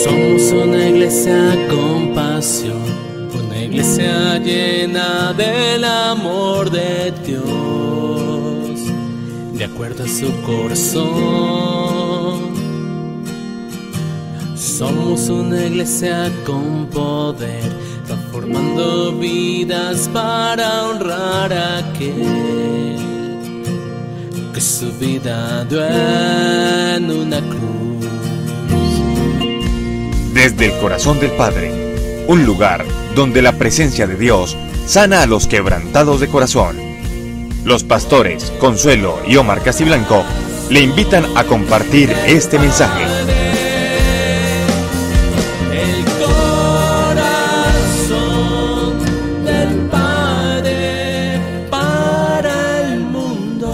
Somos una iglesia con pasión, una iglesia llena del amor de Dios, de acuerdo a su corazón. Somos una iglesia con poder, transformando vidas para honrar a aquel que su vida dio en una cruz. Desde el corazón del Padre, un lugar donde la presencia de Dios sana a los quebrantados de corazón. Los pastores Consuelo y Omar Castiblanco le invitan a compartir este mensaje. El corazón del Padre para el mundo.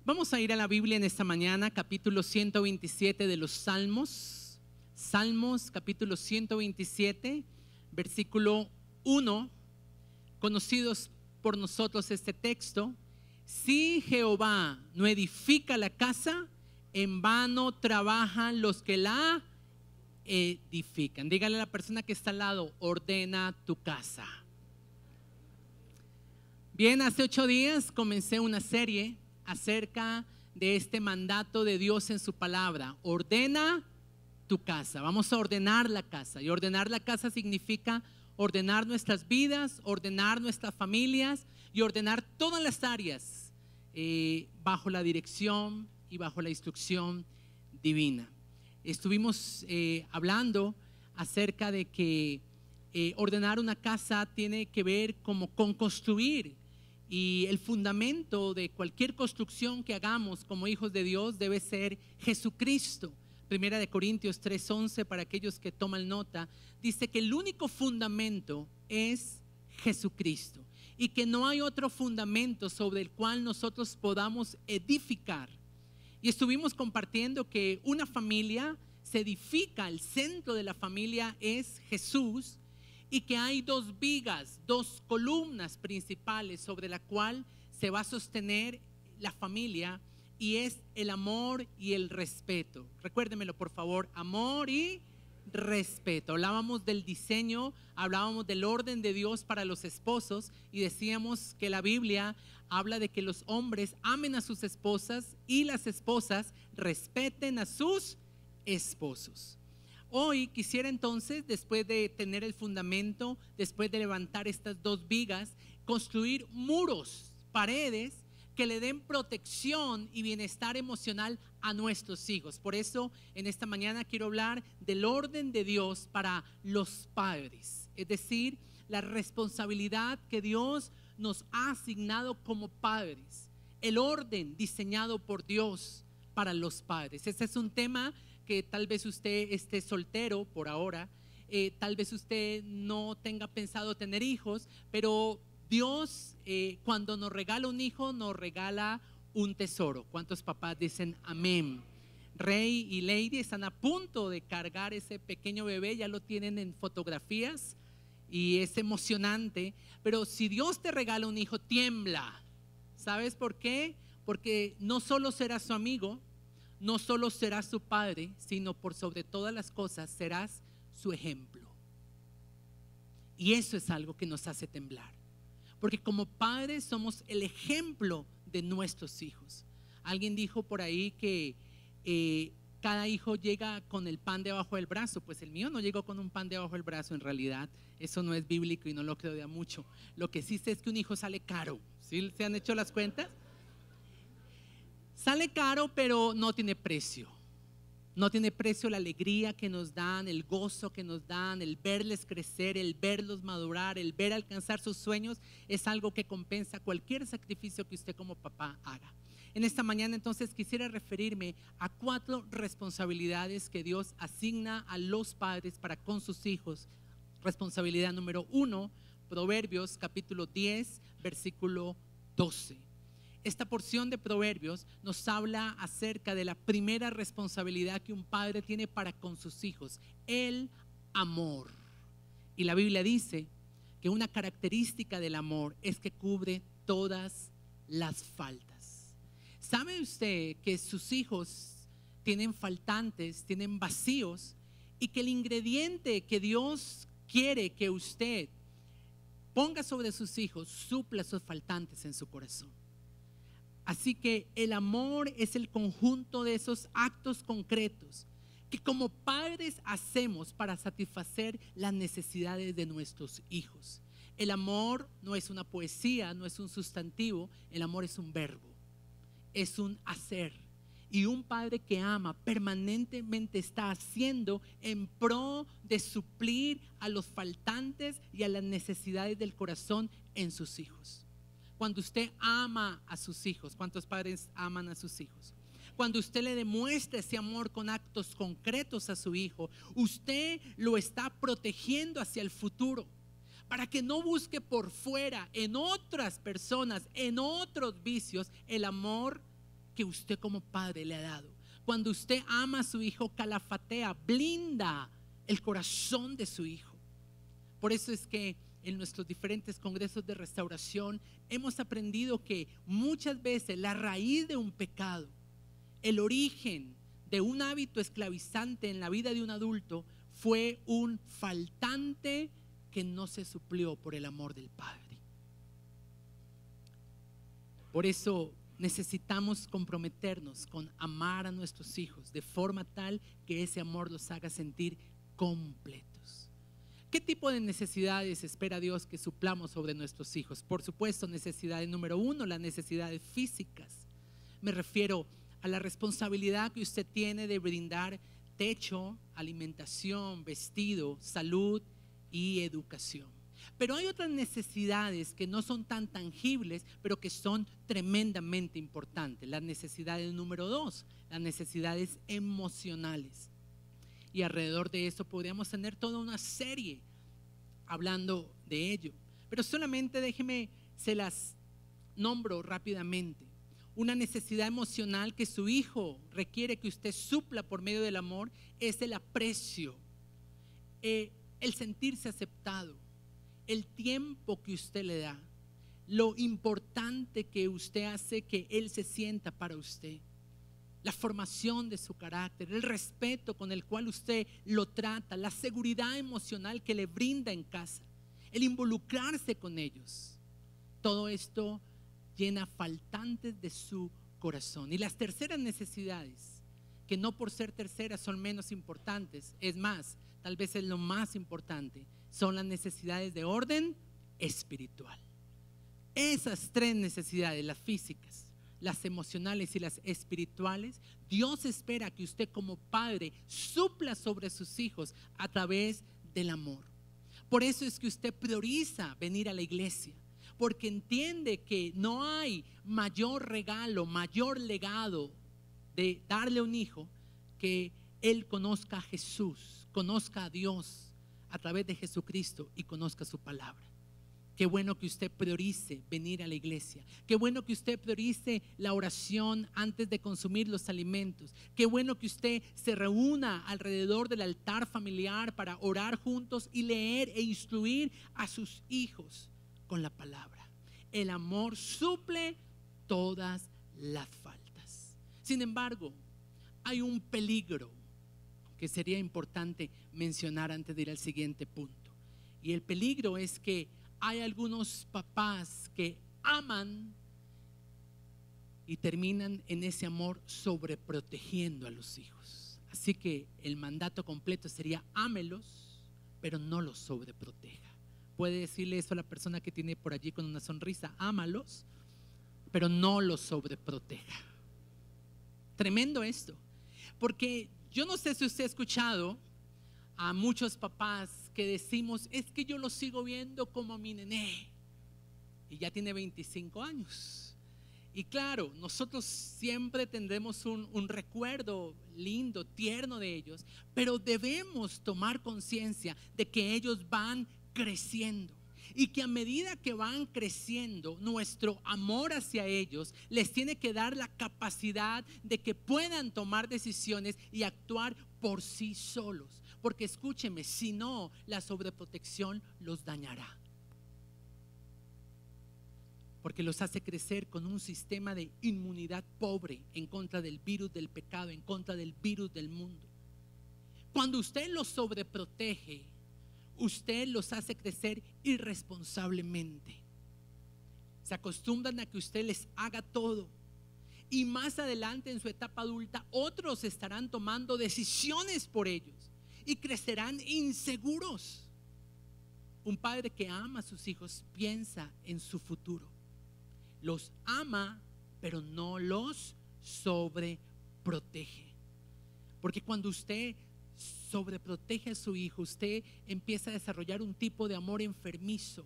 Vamos a ir a la Biblia en esta mañana, capítulo 127 de los Salmos. Salmos, capítulo 127, versículo 1. Conocidos por nosotros este texto: si Jehová no edifica la casa, en vano trabajan los que la edifican. Dígale a la persona que está al lado: ordena tu casa. Bien, hace 8 días comencé una serie acerca de este mandato de Dios en su palabra: ordena tu casa. Vamos a ordenar la casa, y ordenar la casa significa ordenar nuestras vidas, ordenar nuestras familias y ordenar todas las áreas bajo la dirección y bajo la instrucción divina. Estuvimos hablando acerca de que ordenar una casa tiene que ver como con construir, y el fundamento de cualquier construcción que hagamos como hijos de Dios debe ser Jesucristo. Primera de Corintios 3:11, para aquellos que toman nota, dice que el único fundamento es Jesucristo y que no hay otro fundamento sobre el cual nosotros podamos edificar. Y estuvimos compartiendo que una familia se edifica, el centro de la familia es Jesús, y que hay 2 vigas, 2 columnas principales sobre la cual se va a sostener la familia, y es el amor y el respeto. Recuérdemelo por favor: amor y respeto. Hablábamos del diseño, hablábamos del orden de Dios para los esposos, y decíamos que la Biblia habla de que los hombres amen a sus esposas y las esposas respeten a sus esposos. Hoy quisiera entonces, después de tener el fundamento, después de levantar estas 2 vigas, construir muros, paredes que le den protección y bienestar emocional a nuestros hijos. Por eso en esta mañana quiero hablar del orden de Dios para los padres, es decir, la responsabilidad que Dios nos ha asignado como padres, el orden diseñado por Dios para los padres. Este es un tema que tal vez usted esté soltero por ahora, tal vez usted no tenga pensado tener hijos, pero Dios cuando nos regala un hijo nos regala un tesoro. ¿Cuántos papás dicen amén? Rey y Lady están a punto de cargar ese pequeño bebé, ya lo tienen en fotografías y es emocionante. Pero si Dios te regala un hijo, tiembla. ¿Sabes por qué? Porque no solo serás su amigo, no solo serás su padre, sino por sobre todas las cosas serás su ejemplo. Y eso es algo que nos hace temblar, porque como padres somos el ejemplo de nuestros hijos. Alguien dijo por ahí que cada hijo llega con el pan debajo del brazo. Pues el mío no llegó con un pan debajo del brazo. En realidad eso no es bíblico y no lo creo de a mucho. Lo que sí sé es que un hijo sale caro. ¿Sí se han hecho las cuentas? Sale caro, pero no tiene precio. No tiene precio la alegría que nos dan, el gozo que nos dan, el verles crecer, el verlos madurar, el ver alcanzar sus sueños. Es algo que compensa cualquier sacrificio que usted como papá haga. En esta mañana entonces quisiera referirme a 4 responsabilidades que Dios asigna a los padres para con sus hijos. Responsabilidad número 1, Proverbios capítulo 10, versículo 12. Esta porción de Proverbios nos habla acerca de la primera responsabilidad que un padre tiene para con sus hijos: el amor. Y la Biblia dice que una característica del amor es que cubre todas las faltas. ¿Sabe usted que sus hijos tienen faltantes, tienen vacíos, y que el ingrediente que Dios quiere que usted ponga sobre sus hijos supla esos faltantes en su corazón? Así que el amor es el conjunto de esos actos concretos que como padres hacemos para satisfacer las necesidades de nuestros hijos. El amor no es una poesía, no es un sustantivo, el amor es un verbo, es un hacer. Y un padre que ama permanentemente está haciendo en pro de suplir a los faltantes y a las necesidades del corazón en sus hijos. Cuando usted ama a sus hijos, ¿cuántos padres aman a sus hijos? Cuando usted le demuestra ese amor con actos concretos a su hijo, usted lo está protegiendo hacia el futuro, para que no busque por fuera, en otras personas, en otros vicios, el amor que usted como padre le ha dado. Cuando usted ama a su hijo, calafatea, blinda el corazón de su hijo. Por eso es que en nuestros diferentes congresos de restauración hemos aprendido que muchas veces la raíz de un pecado, el origen de un hábito esclavizante en la vida de un adulto, fue un faltante que no se suplió por el amor del Padre. Por eso necesitamos comprometernos con amar a nuestros hijos de forma tal que ese amor los haga sentir completos. ¿Qué tipo de necesidades espera Dios que suplamos sobre nuestros hijos? Por supuesto, necesidades número uno, las necesidades físicas. Me refiero a la responsabilidad que usted tiene de brindar techo, alimentación, vestido, salud y educación. Pero hay otras necesidades que no son tan tangibles, pero que son tremendamente importantes. Las necesidades número dos, las necesidades emocionales. Y alrededor de eso podríamos tener toda una serie hablando de ello. Pero solamente déjeme, se las nombro rápidamente. Una necesidad emocional que su hijo requiere que usted supla por medio del amor es el aprecio, el sentirse aceptado, el tiempo que usted le da, lo importante que usted hace que él se sienta para usted, la formación de su carácter, el respeto con el cual usted lo trata, la seguridad emocional que le brinda en casa, el involucrarse con ellos. Todo esto llena faltantes de su corazón. Y las terceras necesidades, que no por ser terceras son menos importantes, es más, tal vez es lo más importante, son las necesidades de orden espiritual. Esas tres necesidades, las físicas, las emocionales y las espirituales, Dios espera que usted como padre supla sobre sus hijos a través del amor. Por eso es que usted prioriza venir a la iglesia, porque entiende que no hay mayor regalo, mayor legado de darle a un hijo que él conozca a Jesús, conozca a Dios a través de Jesucristo y conozca su palabra. Qué bueno que usted priorice venir a la iglesia. Qué bueno que usted priorice la oración antes de consumir los alimentos. Qué bueno que usted se reúna alrededor del altar familiar para orar juntos y leer e instruir a sus hijos con la palabra. El amor suple todas las faltas. Sin embargo, hay un peligro que sería importante mencionar antes de ir al siguiente punto. Y el peligro es que hay algunos papás que aman y terminan en ese amor sobreprotegiendo a los hijos. Así que el mandato completo sería: ámelos, pero no los sobreproteja. Puede decirle eso a la persona que tiene por allí con una sonrisa: ámalos, pero no los sobreproteja. Tremendo esto, porque yo no sé si usted ha escuchado a muchos papás que decimos: es que yo lo sigo viendo como mi nené, y ya tiene 25 años. Y claro, nosotros siempre tendremos un recuerdo lindo, tierno de ellos, pero debemos tomar conciencia de que ellos van creciendo y que a medida que van creciendo, nuestro amor hacia ellos les tiene que dar la capacidad de que puedan tomar decisiones y actuar por sí solos. Porque escúcheme, si no, la sobreprotección los dañará. porque los hace crecer con un sistema de inmunidad pobre en contra del virus del pecado, en contra del virus del mundo. Cuando usted los sobreprotege, usted los hace crecer irresponsablemente. Se acostumbran a que usted les haga todo. Y más adelante en su etapa adulta, otros estarán tomando decisiones por ellos y crecerán inseguros. Un padre que ama a sus hijos piensa en su futuro. Los ama, pero no los sobreprotege. Porque cuando usted sobreprotege a su hijo, usted empieza a desarrollar un tipo de amor enfermizo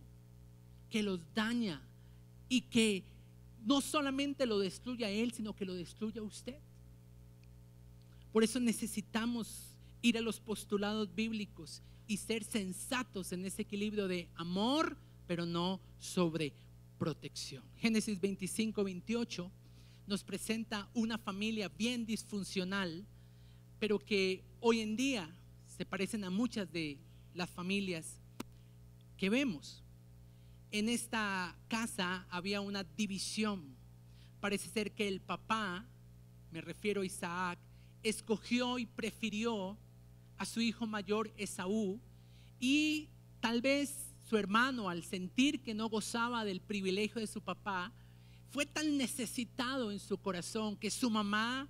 que los daña y que no solamente lo destruye a él, sino que lo destruye a usted. Por eso necesitamos ir a los postulados bíblicos y ser sensatos en ese equilibrio de amor, pero no sobreprotección. Génesis 25-28 nos presenta una familia bien disfuncional, pero que hoy en día se parecen a muchas de las familias que vemos. En esta casa había una división. Parece ser que el papá, me refiero a Isaac, escogió y prefirió a su hijo mayor Esaú, y tal vez su hermano, al sentir que no gozaba del privilegio de su papá, fue tan necesitado en su corazón que su mamá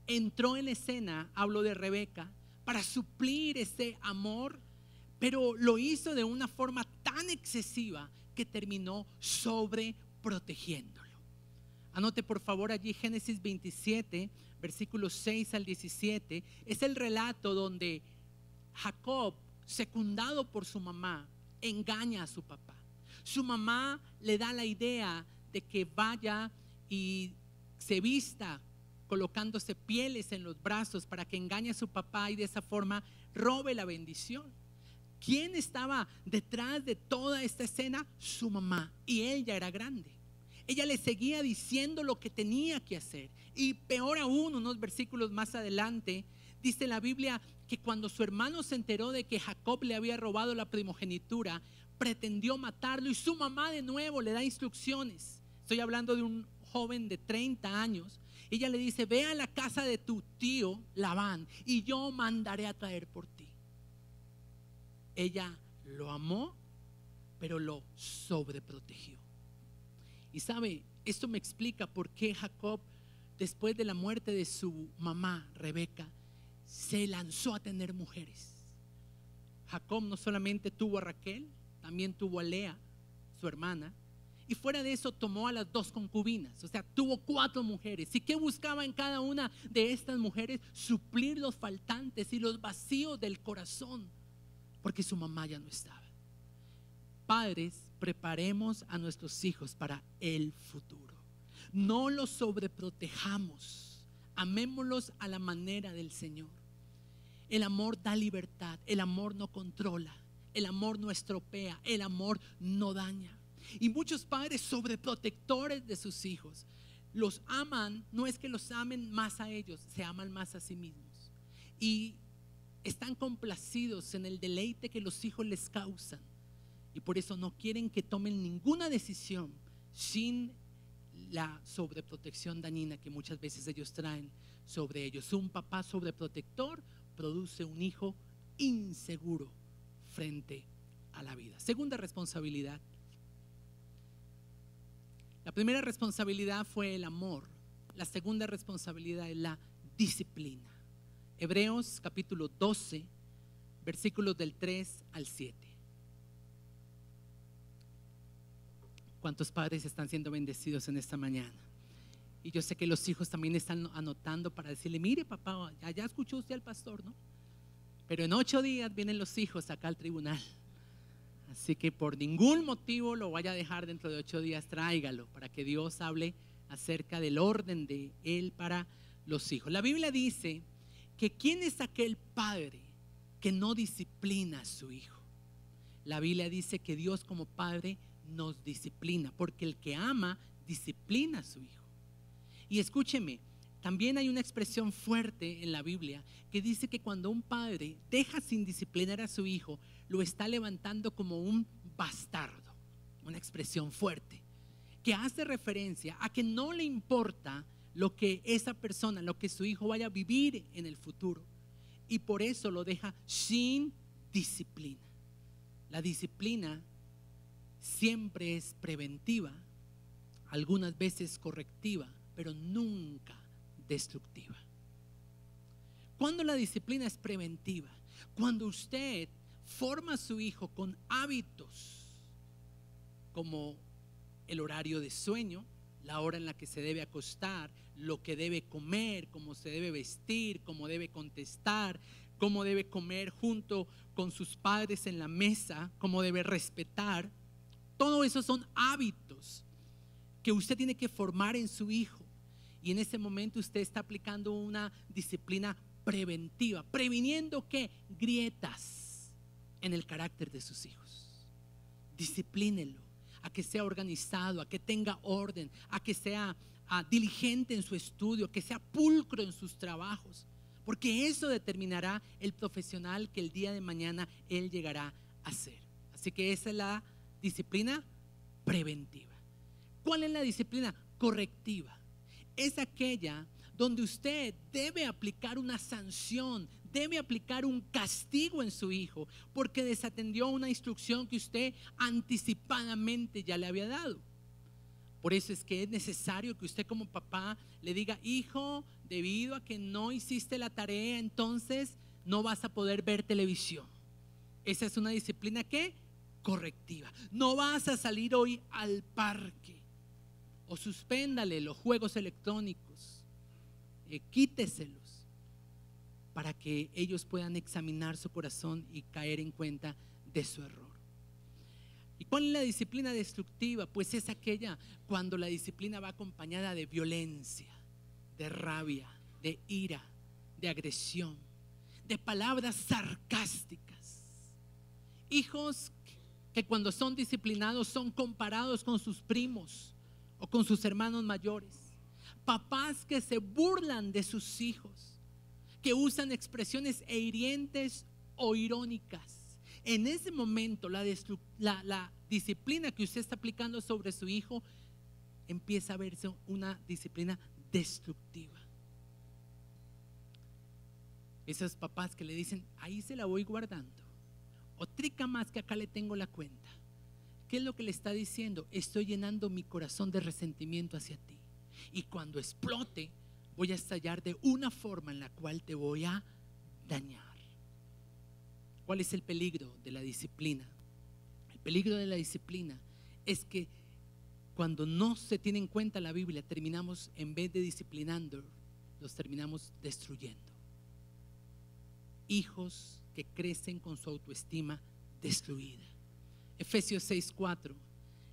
entró en escena, hablo de Rebeca, para suplir ese amor, pero lo hizo de una forma tan excesiva que terminó sobreprotegiéndolo. Anote por favor allí Génesis 27, versículos 6 al 17. Es el relato donde Jacob, secundado por su mamá, engaña a su papá. Su mamá le da la idea de que vaya y se vista colocándose pieles en los brazos para que engañe a su papá y de esa forma robe la bendición. ¿Quién estaba detrás de toda esta escena? Su mamá, y él ya era grande. Ella le seguía diciendo lo que tenía que hacer. Y peor aún, unos versículos más adelante, dice la Biblia que cuando su hermano se enteró de que Jacob le había robado la primogenitura, pretendió matarlo, y su mamá de nuevo le da instrucciones. Estoy hablando de un joven de 30 años. Ella le dice: ve a la casa de tu tío Labán y yo mandaré a traer por ti. Ella lo amó, pero lo sobreprotegió. Y sabe, esto me explica por qué Jacob, después de la muerte de su mamá Rebeca, se lanzó a tener mujeres. Jacob no solamente tuvo a Raquel, también tuvo a Lea, su hermana, y fuera de eso tomó a las 2 concubinas, o sea, tuvo 4 mujeres. ¿Y qué buscaba en cada una de estas mujeres? Suplir los faltantes y los vacíos del corazón, porque su mamá ya no estaba. Padres, preparemos a nuestros hijos para el futuro. No los sobreprotejamos, amémoslos a la manera del Señor. El amor da libertad, el amor no controla, el amor no estropea, el amor no daña. Y muchos padres sobreprotectores de sus hijos los aman, no es que los amen más a ellos, se aman más a sí mismos. Y están complacidos en el deleite que los hijos les causan. Y por eso no quieren que tomen ninguna decisión sin la sobreprotección dañina que muchas veces ellos traen sobre ellos. Un papá sobreprotector produce un hijo inseguro frente a la vida. Segunda responsabilidad. La primera responsabilidad fue el amor. La segunda responsabilidad es la disciplina. Hebreos capítulo 12, versículos del 3 al 7. ¿Cuántos padres están siendo bendecidos en esta mañana? Y yo sé que los hijos también están anotando para decirle: mire papá, ya escuchó usted al pastor, ¿no? Pero en 8 días vienen los hijos acá al tribunal. Así que por ningún motivo lo vaya a dejar dentro de 8 días, tráigalo para que Dios hable acerca del orden de Él para los hijos. La Biblia dice que ¿quién es aquel padre que no disciplina a su hijo? La Biblia dice que Dios como padre nos disciplina, porque el que ama disciplina a su hijo. Y escúcheme, también hay una expresión fuerte en la Biblia que dice que cuando un padre deja sin disciplinar a su hijo, lo está levantando como un bastardo. Una expresión fuerte. que hace referencia a que no le importa lo que esa persona, lo que su hijo vaya a vivir en el futuro, y por eso lo deja sin disciplina. La disciplina siempre es preventiva, algunas veces correctiva, pero nunca destructiva. Cuando la disciplina es preventiva, cuando usted forma a su hijo con hábitos como el horario de sueño, la hora en la que se debe acostar, lo que debe comer, cómo se debe vestir, cómo debe contestar, cómo debe comer junto con sus padres en la mesa, cómo debe respetar. Todo eso son hábitos que usted tiene que formar en su hijo, y en ese momento usted está aplicando una disciplina preventiva, previniendo ¿qué? Grietas en el carácter de sus hijos. Disciplínelo a que sea organizado, a que tenga orden, a que sea diligente en su estudio, que sea pulcro en sus trabajos, porque eso determinará el profesional que el día de mañana él llegará a ser. Así que esa es la disciplina preventiva. ¿Cuál es la disciplina correctiva? Es aquella donde usted debe aplicar una sanción, debe aplicar un castigo en su hijo porque desatendió una instrucción que usted anticipadamente ya le había dado. Por eso es que es necesario que usted como papá le diga: hijo, debido a que no hiciste la tarea, entonces no vas a poder ver televisión. Esa es una disciplina ¿qué? Correctiva. No vas a salir hoy al parque, o suspéndale los juegos electrónicos, quíteselos, para que ellos puedan examinar su corazón y caer en cuenta de su error. ¿Y cuál es la disciplina destructiva? Pues es aquella cuando la disciplina va acompañada de violencia, de rabia, de ira, de agresión, de palabras sarcásticas. Hijos que cuando son disciplinados son comparados con sus primos o con sus hermanos mayores. Papás que se burlan de sus hijos, que usan expresiones hirientes o irónicas. En ese momento la disciplina que usted está aplicando sobre su hijo empieza a verse una disciplina destructiva. Esos papás que le dicen: ahí se la voy guardando, otrica más que acá le tengo la cuenta. ¿Qué es lo que le está diciendo? Estoy llenando mi corazón de resentimiento hacia ti, y cuando explote voy a estallar de una forma en la cual te voy a dañar. ¿Cuál es el peligro de la disciplina? El peligro de la disciplina es que cuando no se tiene en cuenta la Biblia, terminamos, en vez de disciplinando, los terminamos destruyendo. Hijos que crecen con su autoestima destruida. Efesios 6:4,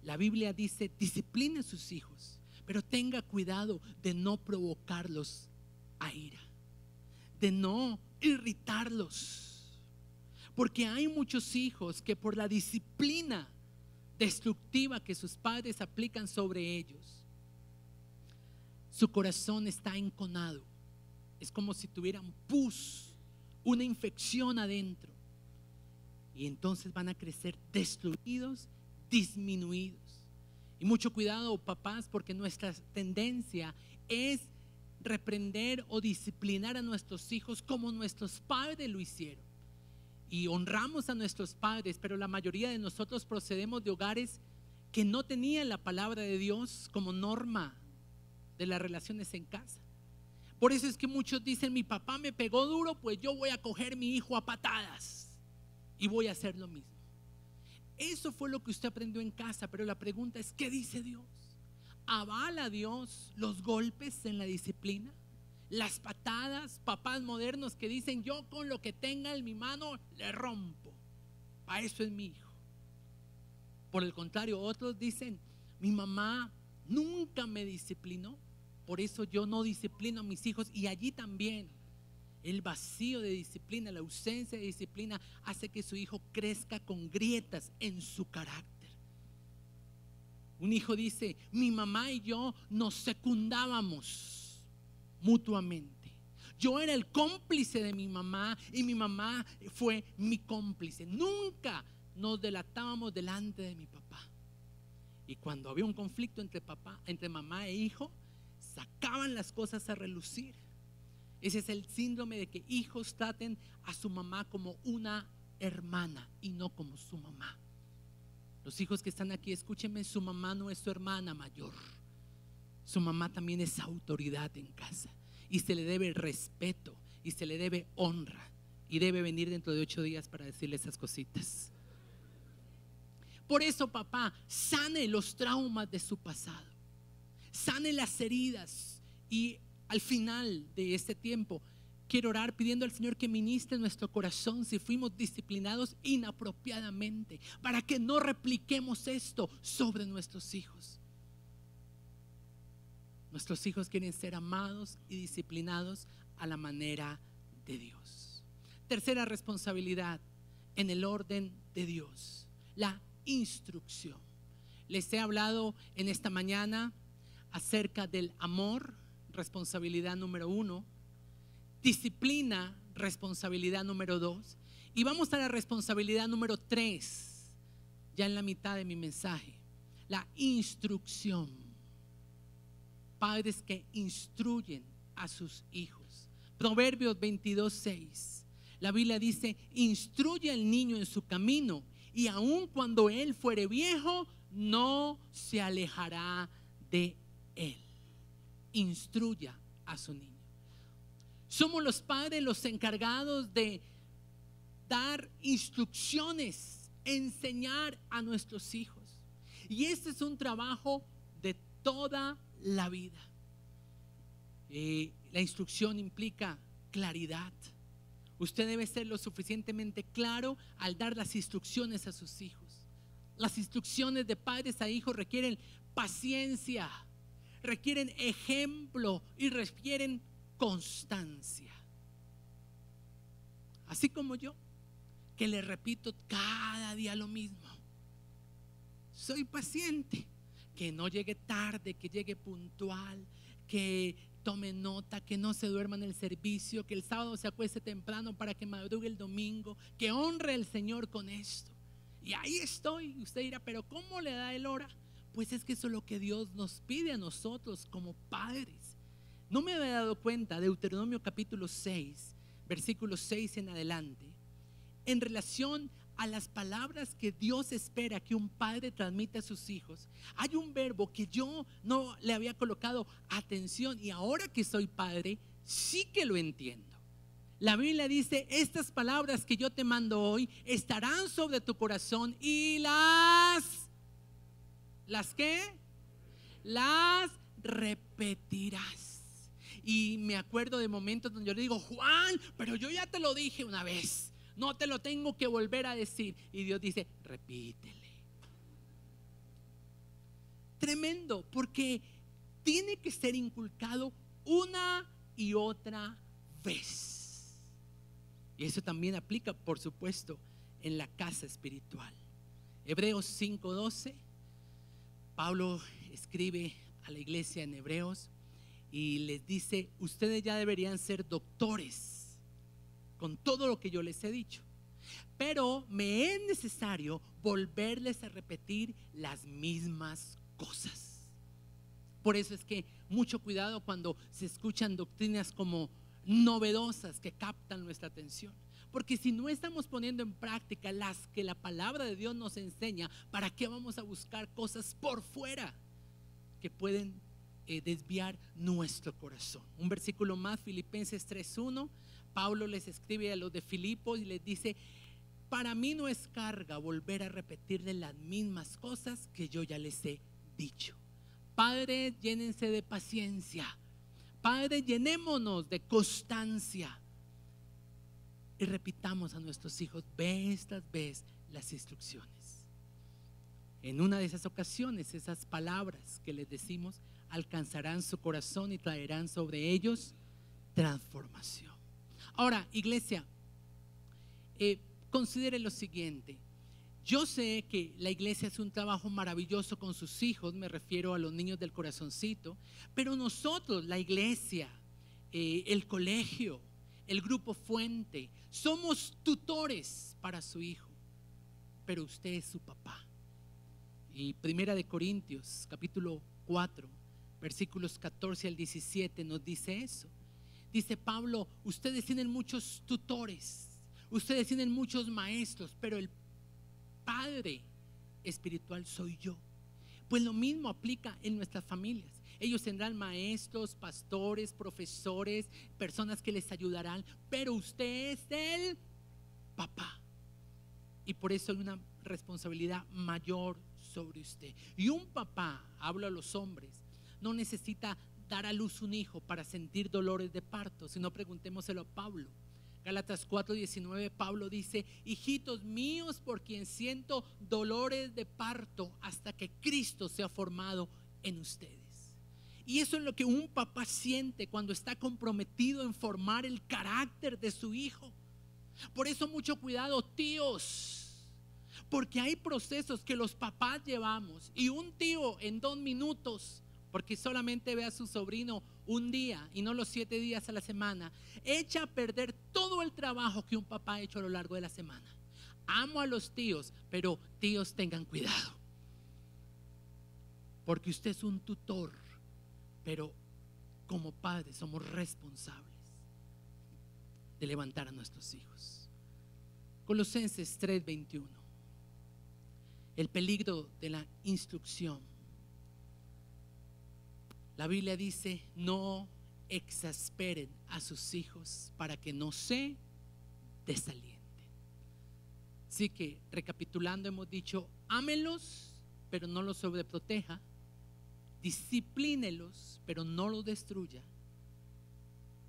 la Biblia dice: discipline a sus hijos, pero tenga cuidado de no provocarlos a ira, de no irritarlos. Porque hay muchos hijos que por la disciplina destructiva que sus padres aplican sobre ellos, su corazón está enconado. Es como si tuvieran pus, una infección adentro. Y entonces van a crecer destruidos, disminuidos. Y mucho cuidado, papás, porque nuestra tendencia es reprender o disciplinar a nuestros hijos como nuestros padres lo hicieron. Y honramos a nuestros padres, pero la mayoría de nosotros procedemos de hogares que no tenían la palabra de Dios como norma de las relaciones en casa. Por eso es que muchos dicen: mi papá me pegó duro, pues yo voy a coger mi hijo a patadas y voy a hacer lo mismo. Eso fue lo que usted aprendió en casa, pero la pregunta es: ¿qué dice Dios? ¿Avala Dios los golpes en la disciplina? Las patadas, papás modernos que dicen: yo con lo que tenga en mi mano le rompo, para eso es mi hijo. Por el contrario, otros dicen: mi mamá nunca me disciplinó, por eso yo no disciplino a mis hijos. Y allí también el vacío de disciplina, la ausencia de disciplina hace que su hijo crezca con grietas en su carácter. Un hijo dice: mi mamá y yo nos secundábamos mutuamente. Yo era el cómplice de mi mamá y mi mamá fue mi cómplice. Nunca nos delatábamos delante de mi papá. Y cuando había un conflicto entre mamá e hijo, sacaban las cosas a relucir. Ese es el síndrome de que hijos traten a su mamá como una hermana y no como su mamá. Los hijos que están aquí, escúchenme, su mamá no es su hermana mayor. Su mamá también es autoridad en casa y se le debe respeto y se le debe honra, y debe venir dentro de 8 días para decirle esas cositas. Por eso, papá, sane los traumas de su pasado, sane las heridas, y al final de este tiempo quiero orar pidiendo al Señor que ministre nuestro corazón si fuimos disciplinados inapropiadamente, para que no repliquemos esto sobre nuestros hijos. Nuestros hijos quieren ser amados y disciplinados a la manera de Dios. Tercera responsabilidad en el orden de Dios: la instrucción. Les he hablado en esta mañana acerca del amor, responsabilidad número 1, disciplina, responsabilidad número 2, y vamos a la responsabilidad número 3, ya en la mitad de mi mensaje: la instrucción. Padres que instruyen a sus hijos. Proverbios 22:6, la Biblia dice: instruye al niño en su camino, y aun cuando él fuere viejo, no se alejará de él. Instruya a su niño. Somos los padres los encargados de dar instrucciones, enseñar a nuestros hijos, y este es un trabajo de toda la vida. La instrucción implica claridad. Usted debe ser lo suficientemente claro al dar las instrucciones a sus hijos. Las instrucciones de padres a hijos requieren paciencia, requieren ejemplo y requieren constancia. Así como yo, que le repito cada día lo mismo: soy paciente, que no llegue tarde, que llegue puntual, que tome nota, que no se duerma en el servicio, que el sábado se acueste temprano para que madrugue el domingo, que honre al Señor con esto. Y ahí estoy. Usted dirá: pero ¿cómo le da el hora? Pues es que eso es lo que Dios nos pide a nosotros como padres. No me había dado cuenta, Deuteronomio capítulo 6, versículos 6 en adelante, en relación a las palabras que Dios espera que un padre transmita a sus hijos, hay un verbo que yo no le había colocado atención, y ahora que soy padre sí que lo entiendo. La Biblia dice: estas palabras que yo te mando hoy estarán sobre tu corazón y ¿las qué? Las repetirás. Y me acuerdo de momentos donde yo le digo: Juan, pero yo ya te lo dije una vez, no te lo tengo que volver a decir. Y Dios dice: repítele. Tremendo, porque tiene que ser inculcado una y otra vez. Y eso también aplica, por supuesto, en la casa espiritual. Hebreos 5:12, Pablo escribe a la iglesia en Hebreos y les dice: ustedes ya deberían ser doctores con todo lo que yo les he dicho, pero me es necesario volverles a repetir las mismas cosas. Por eso es que mucho cuidado cuando se escuchan doctrinas como novedosas que captan nuestra atención, porque si no estamos poniendo en práctica las que la palabra de Dios nos enseña, ¿para qué vamos a buscar cosas por fuera que pueden desviar nuestro corazón? Un versículo más, Filipenses 3:1, Pablo les escribe a los de Filipos y les dice: para mí no es carga volver a repetirles las mismas cosas que yo ya les he dicho. Padres, llénense de paciencia. Padres, llenémonos de constancia y repitamos a nuestros hijos vez tras vez las instrucciones. En una de esas ocasiones, esas palabras que les decimos alcanzarán su corazón y traerán sobre ellos transformación. Ahora, iglesia, considere lo siguiente: yo sé que la iglesia hace un trabajo maravilloso con sus hijos, me refiero a los niños del corazoncito, pero nosotros, la iglesia, el colegio, el grupo Fuente, somos tutores para su hijo, pero usted es su papá Y Primera de Corintios, capítulo 4, versículos 14 al 17 nos dice eso. Dice Pablo, ustedes tienen muchos tutores, ustedes tienen muchos maestros, pero el padre espiritual soy yo. Pues lo mismo aplica en nuestras familias. Ellos tendrán maestros, pastores, profesores, personas que les ayudarán, pero usted es el papá. Y por eso hay una responsabilidad mayor sobre usted. Y un papá, hablo a los hombres, no necesita dar a luz un hijo para sentir dolores de parto, sino preguntémoselo a Pablo. Gálatas 4:19, Pablo dice, hijitos míos, por quien siento dolores de parto hasta que Cristo sea formado en ustedes. Y eso es lo que un papá siente cuando está comprometido en formar el carácter de su hijo. Por eso mucho cuidado, tíos, porque hay procesos que los papás llevamos y un tío en 2 minutos, porque solamente ve a su sobrino un día y no los 7 días a la semana, echa a perder todo el trabajo que un papá ha hecho a lo largo de la semana. Amo a los tíos, pero tíos, tengan cuidado, porque usted es un tutor, pero como padres somos responsables de levantar a nuestros hijos. Colosenses 3:21, el peligro de la instrucción. La Biblia dice, no exasperen a sus hijos para que no se desalienten. Así que, recapitulando, hemos dicho, ámelos, pero no los sobreproteja. Disciplínelos, pero no los destruya.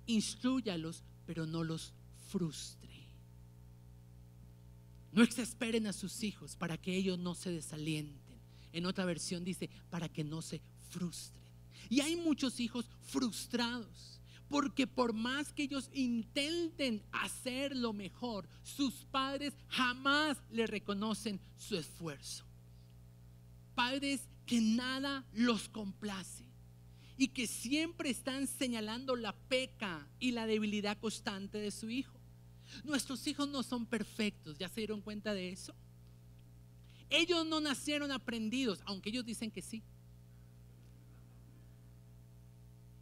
Instrúyalos, pero no los frustre. No exasperen a sus hijos para que ellos no se desalienten. En otra versión dice, para que no se frustren. Y hay muchos hijos frustrados porque por más que ellos intenten hacer lo mejor, sus padres jamás le reconocen su esfuerzo. Padres que nada los complace y que siempre están señalando la peca y la debilidad constante de su hijo. Nuestros hijos no son perfectos, ¿ya se dieron cuenta de eso? Ellos no nacieron aprendidos, aunque ellos dicen que sí.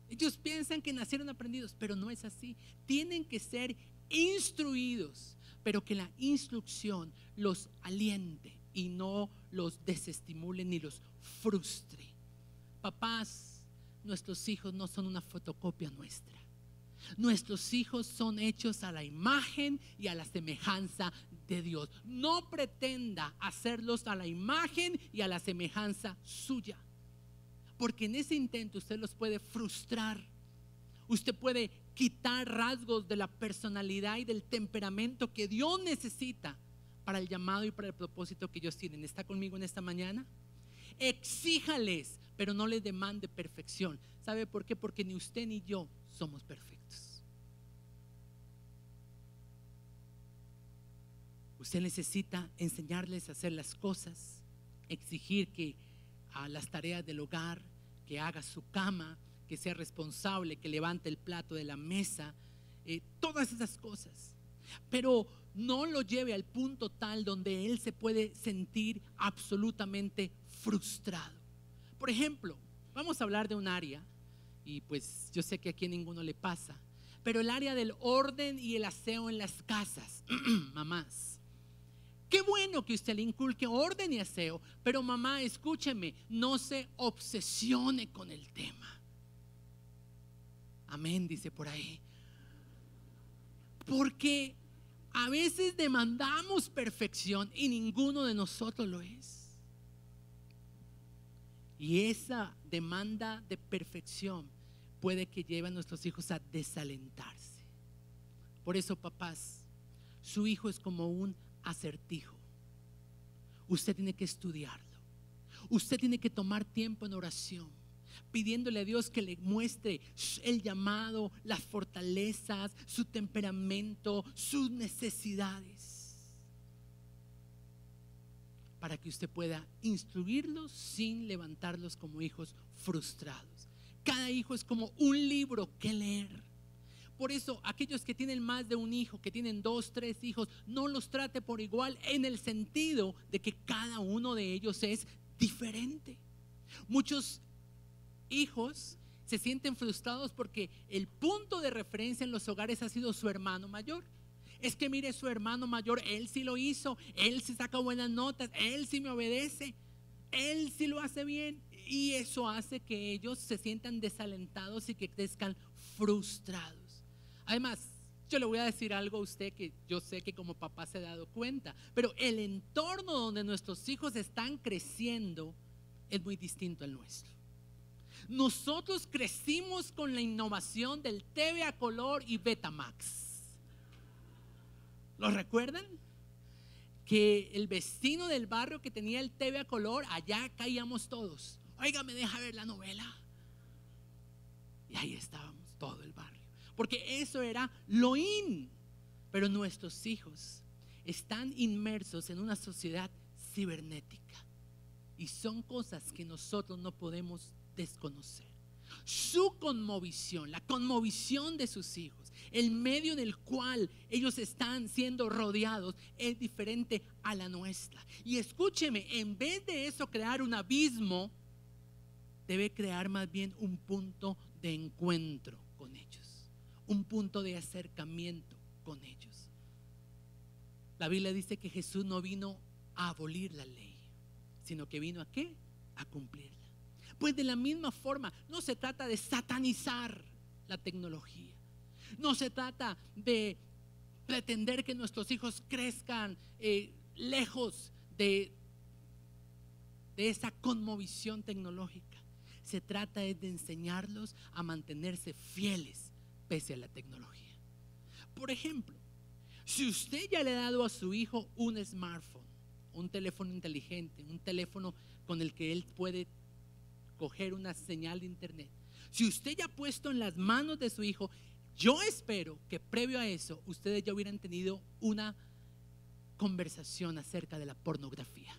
Ellos piensan que nacieron aprendidos, pero no es así. Tienen que ser instruidos, pero que la instrucción los aliente y no los desestimule ni los frustre. Papás, nuestros hijos no son una fotocopia nuestra. Nuestros hijos son hechos a la imagen y a la semejanza de Dios. No pretenda hacerlos a la imagen y a la semejanza suya, porque en ese intento usted los puede frustrar. Usted puede quitar rasgos de la personalidad y del temperamento que Dios necesita para el llamado y para el propósito que ellos tienen. ¿Está conmigo en esta mañana? Exíjales, pero no les demande perfección. ¿Sabe por qué? Porque ni usted ni yo somos perfectos. Usted necesita enseñarles a hacer las cosas, exigir que a las tareas del hogar, que haga su cama, que sea responsable, que levante el plato de la mesa, todas esas cosas. Pero no lo lleve al punto tal donde él se puede sentir absolutamente frustrado. Por ejemplo, vamos a hablar de un área, y pues yo sé que aquí a ninguno le pasa, pero el área del orden y el aseo en las casas. Mamás, qué bueno que usted le inculque orden y aseo, pero mamá, escúcheme, no se obsesione con el tema. Amén, dice por ahí. Porque a veces demandamos perfección y ninguno de nosotros lo es. Y esa demanda de perfección puede que lleve a nuestros hijos a desalentarse. Por eso, papás, su hijo es como un acertijo. Usted tiene que estudiarlo. Usted tiene que tomar tiempo en oración, pidiéndole a Dios que le muestre el llamado, las fortalezas, su temperamento, sus necesidades, para que usted pueda instruirlos sin levantarlos como hijos frustrados. Cada hijo es como un libro que leer. Por eso, aquellos que tienen más de un hijo, que tienen 2, 3 hijos, no los trate por igual, en el sentido de que cada uno de ellos es diferente. Muchos hijos se sienten frustrados porque el punto de referencia en los hogares ha sido su hermano mayor. Es que mire, su hermano mayor, él sí lo hizo, él sí saca buenas notas, él sí me obedece, él sí lo hace bien. Y eso hace que ellos se sientan desalentados y que crezcan frustrados. Además, yo le voy a decir algo a usted que yo sé que como papá se ha dado cuenta, pero el entorno donde nuestros hijos están creciendo es muy distinto al nuestro. Nosotros crecimos con la innovación del TV a color y Betamax. ¿Lo recuerdan? Que el vecino del barrio que tenía el TV a color, allá caíamos todos. Oiga, ¿me deja ver la novela? Y ahí estábamos todo el barrio, porque eso era lo in. Pero nuestros hijos están inmersos en una sociedad cibernética y son cosas que nosotros no podemos desconocer. Su conmovisión, la conmovisión de sus hijos, el medio en el cual ellos están siendo rodeados es diferente a la nuestra. Y escúcheme, en vez de eso crear un abismo, debe crear más bien un punto de encuentro con ellos, un punto de acercamiento con ellos. La Biblia dice que Jesús no vino a abolir la ley, sino que vino ¿a qué? A cumplirla. Pues de la misma forma, no se trata de satanizar la tecnología, no se trata de pretender que nuestros hijos crezcan lejos de esa conmovisión tecnológica. Se trata de enseñarlos a mantenerse fieles pese a la tecnología. Por ejemplo, si usted ya le ha dado a su hijo un smartphone, un teléfono inteligente, un teléfono con el que él puede coger una señal de internet, si usted ya ha puesto en las manos de su hijo, yo espero que previo a eso ustedes ya hubieran tenido una conversación acerca de la pornografía.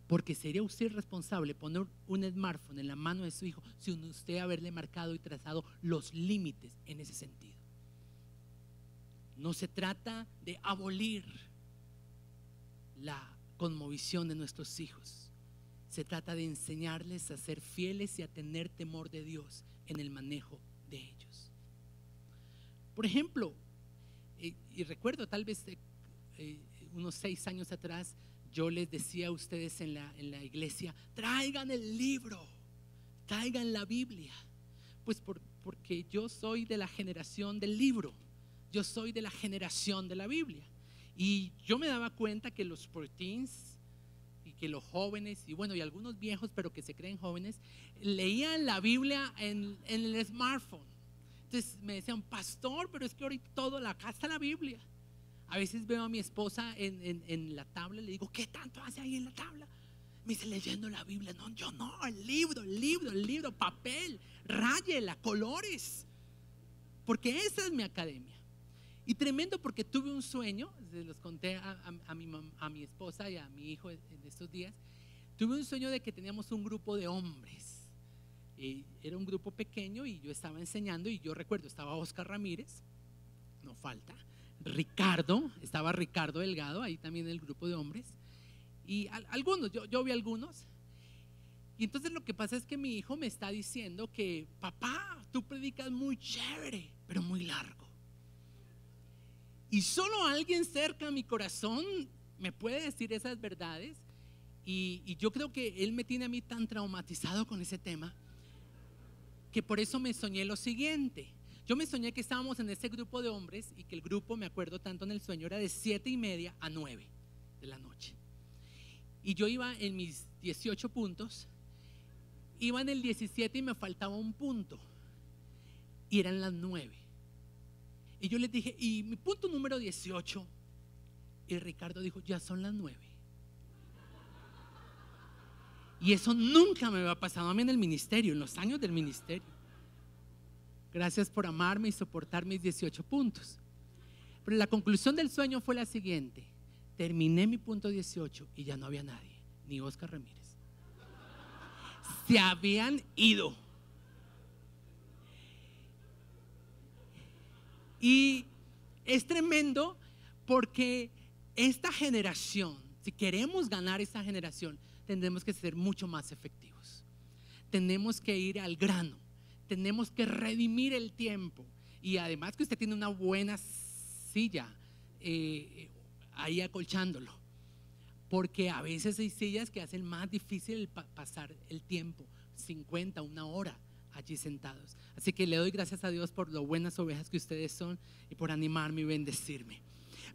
Porque sería usted responsable poner un smartphone en la mano de su hijo sin usted haberle marcado y trazado los límites en ese sentido. No se trata de abolir la conmovisión de nuestros hijos. Se trata de enseñarles a ser fieles y a tener temor de Dios en el manejo de ellos. Por ejemplo, y recuerdo tal vez unos 6 años atrás, yo les decía a ustedes en la iglesia: traigan el libro, traigan la Biblia. Pues porque yo soy de la generación del libro, yo soy de la generación de la Biblia. Y yo me daba cuenta que los preteens y que los jóvenes, y bueno, y algunos viejos pero que se creen jóvenes, leían la Biblia en el smartphone. Entonces me decían: pastor, pero es que ahorita todo, acá está la Biblia. A veces veo a mi esposa en la tabla y le digo: ¿qué tanto hace ahí en la tabla? Me dice: leyendo la Biblia. No, yo no, el libro, papel, ráyela, colores. Porque esa es mi academia. Y tremendo, porque tuve un sueño, se los conté a mi esposa y a mi hijo en estos días. Tuve un sueño de que teníamos un grupo de hombres. Era un grupo pequeño y yo estaba enseñando, y yo recuerdo, estaba Oscar Ramírez, no falta, estaba Ricardo Delgado, ahí también en el grupo de hombres, y algunos, yo vi algunos. Y entonces lo que pasa es que mi hijo me está diciendo que: papá, tú predicas muy chévere, pero muy largo. Y solo alguien cerca a mi corazón me puede decir esas verdades. Y yo creo que él me tiene a mí tan traumatizado con ese tema, que por eso me soñé lo siguiente. Yo me soñé que estábamos en ese grupo de hombres, y que el grupo, me acuerdo tanto en el sueño, era de 7:30 a 9 de la noche. Y yo iba en mis 18 puntos, iba en el 17 y me faltaba un punto, y eran las 9. Y yo les dije: y mi punto número 18. Y Ricardo dijo: ya son las 9. Y eso nunca me había pasado a mí en el ministerio, en los años del ministerio. Gracias por amarme y soportar mis 18 puntos. Pero la conclusión del sueño fue la siguiente: terminé mi punto 18 y ya no había nadie, ni Oscar Ramírez. Se habían ido. Y es tremendo, porque esta generación Si queremos ganar esa generación, tendremos que ser mucho más efectivos. Tenemos que ir al grano. Tenemos que redimir el tiempo. Y además que usted tiene una buena silla ahí acolchándolo. Porque a veces hay sillas que hacen más difícil pasar el tiempo, 50, una hora allí sentados. Así que le doy gracias a Dios por lo buenas ovejas que ustedes son y por animarme y bendecirme.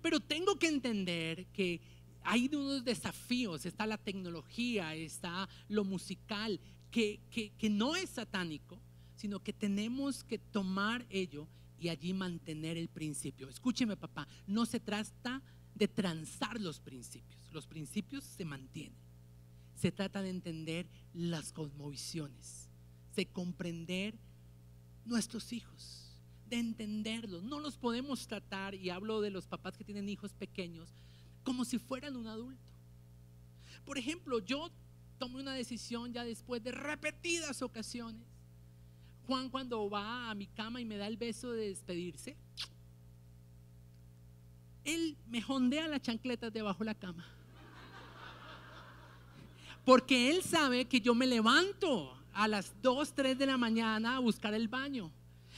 Pero tengo que entender que hay unos desafíos, está la tecnología, está lo musical, que no es satánico, sino que tenemos que tomar ello y allí mantener el principio. Escúcheme, papá, no se trata de transar los principios se mantienen. Se trata de entender las cosmovisiones, de comprender nuestros hijos, de entenderlos. No los podemos tratar, y hablo de los papás que tienen hijos pequeños, como si fueran un adulto. Por ejemplo, yo tomé una decisión ya después de repetidas ocasiones. Juan, cuando va a mi cama y me da el beso de despedirse, él me jondea las chancletas debajo de la cama, porque él sabe que yo me levanto a las 2, 3 de la mañana a buscar el baño,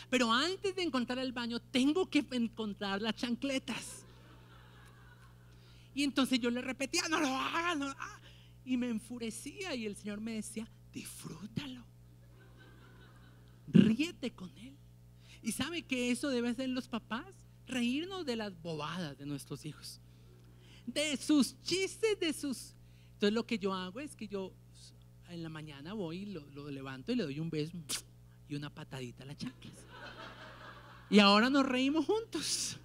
pero antes de encontrar el baño tengo que encontrar las chancletas. Y entonces yo le repetía, no lo hagas, no lo hagas. Y me enfurecía, y el Señor me decía, disfrútalo, ríete con él. Y sabe que eso debe ser los papás, reírnos de las bobadas de nuestros hijos, de sus chistes, de sus... Entonces lo que yo hago es que yo en la mañana voy, lo levanto y le doy un beso y una patadita a las chanclas. Y ahora nos reímos juntos.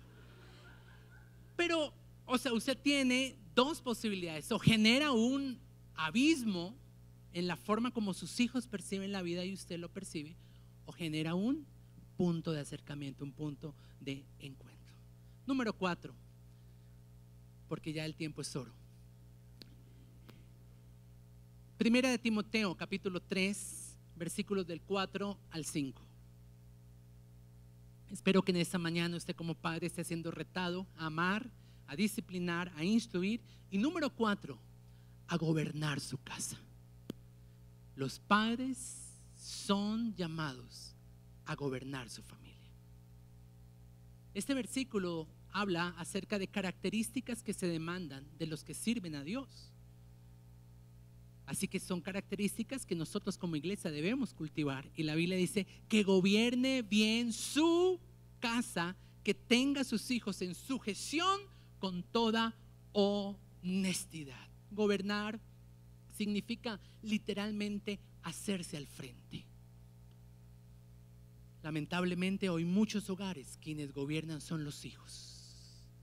Pero, o sea, usted tiene dos posibilidades: o genera un abismo en la forma como sus hijos perciben la vida y usted lo percibe, o genera un punto de acercamiento, un punto de encuentro. Número 4, porque ya el tiempo es oro. Primera de Timoteo, capítulo 3, versículos del 4 al 5. Espero que en esta mañana usted como padre esté siendo retado a amar, a disciplinar, a instruir. Y número 4, a gobernar su casa. Los padres son llamados a gobernar su familia. Este versículo habla acerca de características que se demandan de los que sirven a Dios. Así que son características que nosotros como iglesia debemos cultivar. Y la Biblia dice que gobierne bien su casa, que tenga a sus hijos en sujeción con toda honestidad. Gobernar significa literalmente hacerse al frente. Lamentablemente hoy muchos hogares quienes gobiernan son los hijos.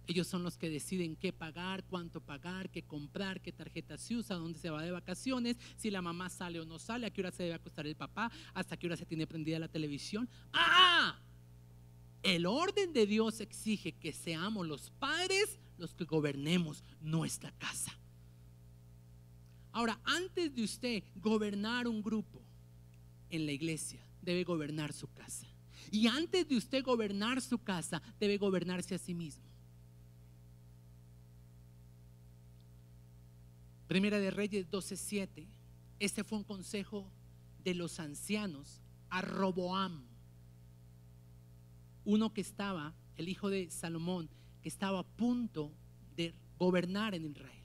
Ellos son los que deciden qué pagar, cuánto pagar, qué comprar, qué tarjeta se usa, dónde se va de vacaciones, si la mamá sale o no sale, a qué hora se debe acostar el papá, hasta qué hora se tiene prendida la televisión. El orden de Dios exige que seamos los padres los que gobernemos nuestra casa. Ahora, antes de usted gobernar un grupo en la iglesia, debe gobernar su casa. Y antes de usted gobernar su casa, debe gobernarse a sí mismo. Primera de Reyes 12:7. Este fue un consejo de los ancianos a Roboam, uno que estaba, el hijo de Salomón, que estaba a punto de gobernar en Israel.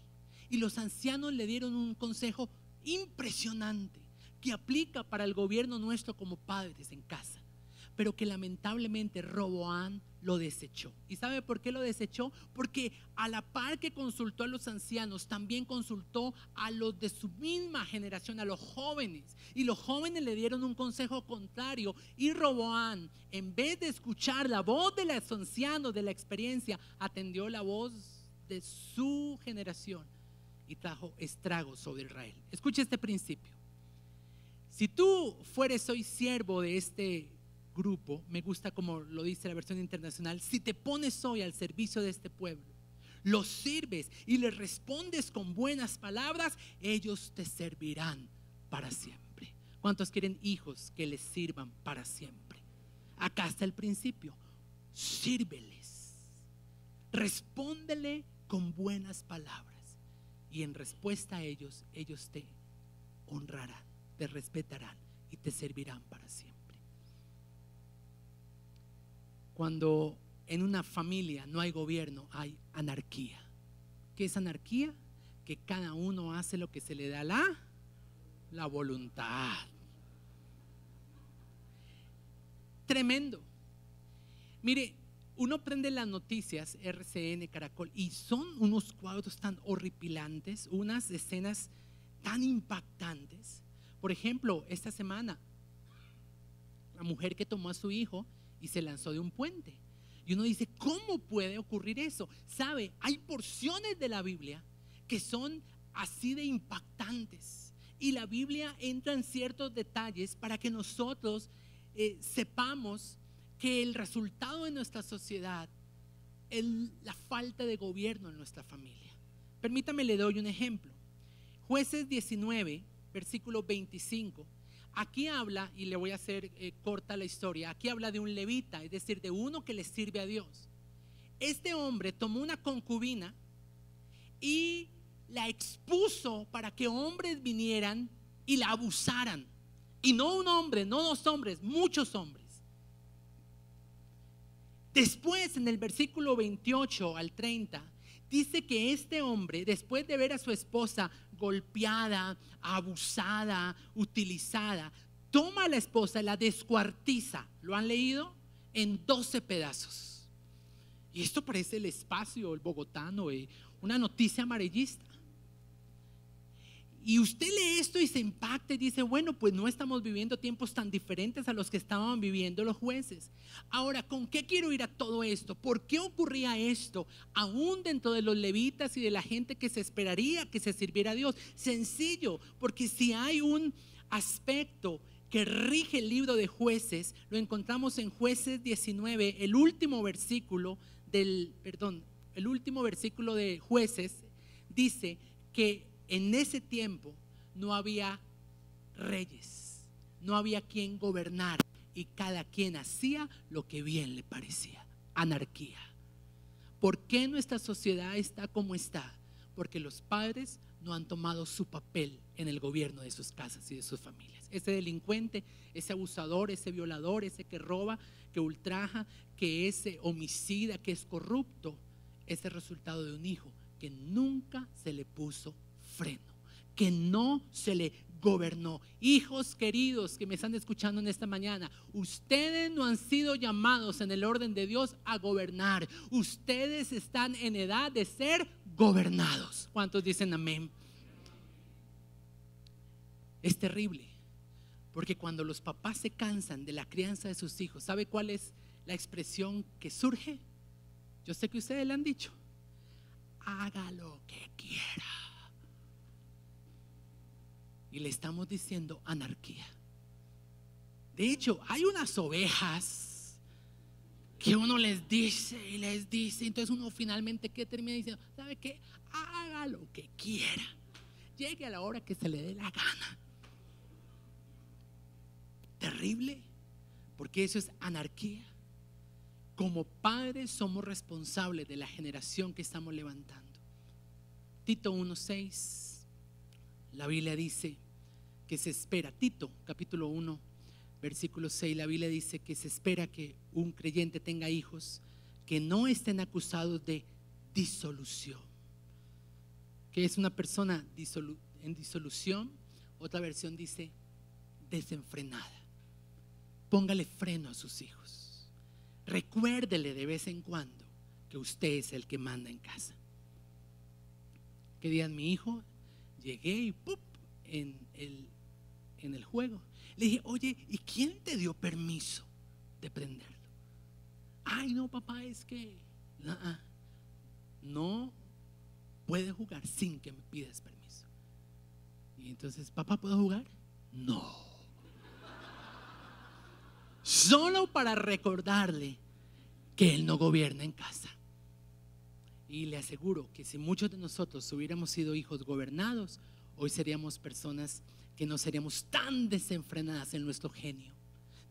Y los ancianos le dieron un consejo impresionante que aplica para el gobierno nuestro como padres en casa, pero que lamentablemente Roboam lo desechó. ¿Y sabe por qué lo desechó? Porque a la par que consultó a los ancianos, también consultó a los de su misma generación, a los jóvenes. Y los jóvenes le dieron un consejo contrario. Y Roboam, en vez de escuchar la voz de los ancianos, de la experiencia, atendió la voz de su generación y trajo estragos sobre Israel. Escucha este principio. Si tú fueres hoy siervo de este grupo, me gusta como lo dice la versión internacional, si te pones hoy al servicio de este pueblo, los sirves y les respondes con buenas palabras, ellos te servirán para siempre. ¿Cuántos quieren hijos que les sirvan para siempre? Acá está el principio: sírveles, respóndele con buenas palabras y en respuesta a ellos, ellos te honrarán, te respetarán y te servirán para siempre. Cuando en una familia no hay gobierno, hay anarquía. ¿Qué es anarquía? Que cada uno hace lo que se le da la voluntad. Tremendo. Mire, uno prende las noticias, RCN, Caracol, y son unos cuadros tan horripilantes, unas escenas tan impactantes. Por ejemplo, esta semana, la mujer que tomó a su hijo y se lanzó de un puente. Y uno dice, ¿cómo puede ocurrir eso? ¿Sabe? Hay porciones de la Biblia que son así de impactantes. Y la Biblia entra en ciertos detalles para que nosotros sepamos que el resultado de nuestra sociedad es la falta de gobierno en nuestra familia. Permítame, le doy un ejemplo. Jueces 19, versículo 25. Aquí habla, y le voy a hacer corta la historia, aquí habla de un levita, es decir, de uno que le sirve a Dios. Este hombre tomó una concubina y la expuso para que hombres vinieran y la abusaran. Y no un hombre, no dos hombres, muchos hombres. Después, en el versículo 28 al 30, dice que este hombre, después de ver a su esposa golpeada, abusada, utilizada, toma a la esposa, la descuartiza. ¿Lo han leído? En 12 pedazos. Y esto parece El Espacio, el bogotano, una noticia amarillista. Y usted lee esto y se impacta y dice, bueno, pues no estamos viviendo tiempos tan diferentes a los que estaban viviendo los jueces. Ahora, ¿con qué quiero ir a todo esto? ¿Por qué ocurría esto aún dentro de los levitas y de la gente que se esperaría que se sirviera a Dios? Sencillo, porque si hay un aspecto que rige el libro de Jueces, lo encontramos en Jueces 19, el último versículo de Jueces dice que en ese tiempo no había reyes, no había quien gobernara y cada quien hacía lo que bien le parecía. Anarquía. ¿Por qué nuestra sociedad está como está? Porque los padres no han tomado su papel en el gobierno de sus casas y de sus familias. Ese delincuente, ese abusador, ese violador, ese que roba, que ultraja, que es homicida, que es corrupto, es el resultado de un hijo que nunca se le puso freno, que no se le gobernó. Hijos queridos que me están escuchando en esta mañana, ustedes no han sido llamados en el orden de Dios a gobernar. Ustedes están en edad de ser gobernados. ¿Cuántos dicen amén? Es terrible, porque cuando los papás se cansan de la crianza de sus hijos, ¿sabe cuál es la expresión que surge? Yo sé que ustedes le han dicho: haga lo que quiera. Y le estamos diciendo anarquía. De hecho, hay unas ovejas que uno les dice y les dice, entonces uno finalmente ¿qué termina diciendo? ¿Sabe qué? Haga lo que quiera, llegue a la hora que se le dé la gana. Terrible, porque eso es anarquía. Como padres somos responsables de la generación que estamos levantando. Tito 1:6, la Biblia dice que se espera, Tito capítulo 1 versículo 6, la Biblia dice que se espera que un creyente tenga hijos que no estén acusados de disolución. Que es una persona en disolución. Otra versión dice desenfrenada. Póngale freno a sus hijos. Recuérdele de vez en cuando que usted es el que manda en casa. Que digan, mi hijo, llegué y ¡pup! En el juego le dije, oye, ¿y quién te dio permiso de prenderlo? Ay, no, papá, es que no puede jugar sin que me pidas permiso. Y entonces, ¿papá, puedo jugar? No. Solo para recordarle que él no gobierna en casa. Y le aseguro que si muchos de nosotros hubiéramos sido hijos gobernados, hoy seríamos personas que no seríamos tan desenfrenadas en nuestro genio,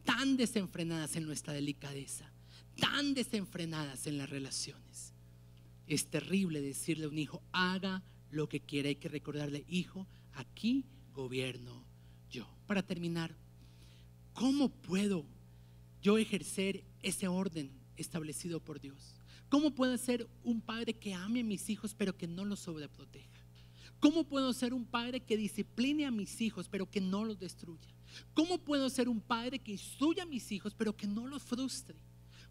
tan desenfrenadas en nuestra delicadeza, tan desenfrenadas en las relaciones. Es terrible decirle a un hijo, haga lo que quiere. Hay que recordarle: hijo, aquí gobierno yo. Para terminar, ¿cómo puedo yo ejercer ese orden establecido por Dios? ¿Cómo puedo ser un padre que ame a mis hijos pero que no los sobreproteja? ¿Cómo puedo ser un padre que discipline a mis hijos pero que no los destruya? ¿Cómo puedo ser un padre que instruya a mis hijos pero que no los frustre?